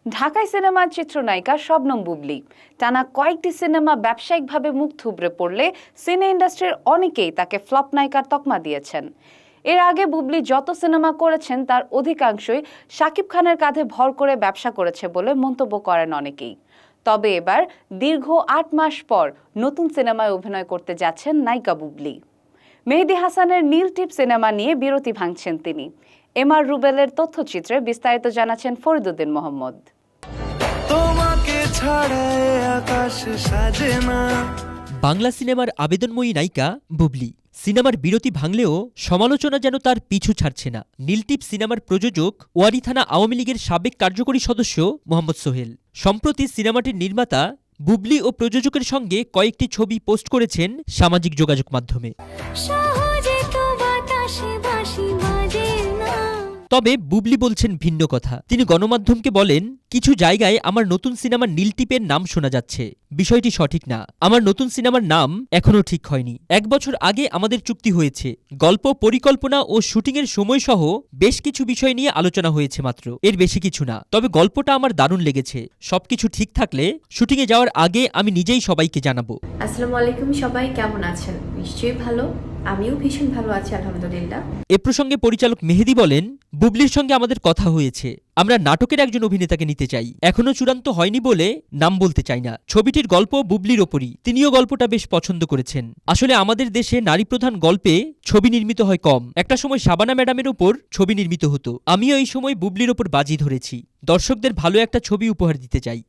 ঢাকাই সিনেমার চিত্রনায়িকা শবনম বুবলী টানা কয়েকটি সিনেমা ব্যবসায়িকভাবে মুখ থুবড়ে পড়লে সিনে ইন্ডাস্ট্রির অনেকেই তাকে ফ্লপ নায়িকার তকমা দিয়েছেন। এর আগে বুবলী যত সিনেমা করেছেন তার অধিকাংশই শাকিব খানের কাঁধে ভর করে ব্যবসা করেছে বলে মন্তব্য করেন অনেকেই। তবে এবার দীর্ঘ ৮ মাস পর নতুন সিনেমায় অভিনয় করতে যাচ্ছেন নায়িকা বুবলী। মেহেদী হাসানের নীল টিপ সিনেমা নিয়ে বিরতি ভাঙছেন তিনি। এমআর রুবেলের তথ্যচিত্রে বিস্তারিত জানাচ্ছেন ফরিদুদ্দিন মোহাম্মদ। বাংলা সিনেমার আবেদনময়ী নায়িকা বুবলী সিনেমার বিরতি ভাঙলেও সমালোচনা যেন তার পিছু ছাড়ছে না। নীলটিপ সিনেমার প্রযোজক ওয়ারী থানা আওয়ামী লীগের সাবেক কার্যকরী সদস্য মোহাম্মদ সোহেল সম্প্রতি সিনেমাটির নির্মাতা বুবলী ও প্রযোজকের সঙ্গে কয়েকটি ছবি পোস্ট করেছেন সামাজিক যোগাযোগ মাধ্যমে। তবে বুবলী বলছেন ভিন্ন কথা। তিনি গণমাধ্যমকে বলেন, কিছু জায়গায় আমার নতুন সিনেমার নীলটিপের নাম শোনা যাচ্ছে, বিষয়টি সঠিক না। আমার নতুন সিনেমার নাম এখনও ঠিক হয়নি। ১ বছর আগে আমাদের চুক্তি হয়েছে। গল্প, পরিকল্পনা ও শুটিংয়ের সময়সহ বেশ কিছু বিষয় নিয়ে আলোচনা হয়েছে মাত্র, এর বেশি কিছু না। তবে গল্পটা আমার দারুণ লেগেছে। সবকিছু ঠিক থাকলে শুটিংয়ে যাওয়ার আগে আমি নিজেই সবাইকে জানাবো। আসসালামু আলাইকুম, সবাই কেমন আছেন? নিশ্চয়ই ভালো। আমিও ভীষণ ভালো আছি, আলহামদুলিল্লাহ। এ প্রসঙ্গে পরিচালক মেহেদী বলেন, বুবলীর সঙ্গে আমাদের কথা হয়েছে। আমরা নাটকের একজন অভিনেতাকে নিতে চাই। এখনো চূড়ান্ত হয়নি বলে নাম বলতে চাই না। ছবিটির গল্প বুবলীর ওপরই। তিনিও গল্পটা বেশ পছন্দ করেছেন। আসলে আমাদের দেশে নারী প্রধান গল্পে ছবি নির্মিত হয় কম। একটা সময় শাবানা ম্যাডামের ওপর ছবি নির্মিত হতো। আমিও এই সময় বুবলীর ওপর বাজি ধরেছি। দর্শকদের ভালো একটা ছবি উপহার দিতে চাই।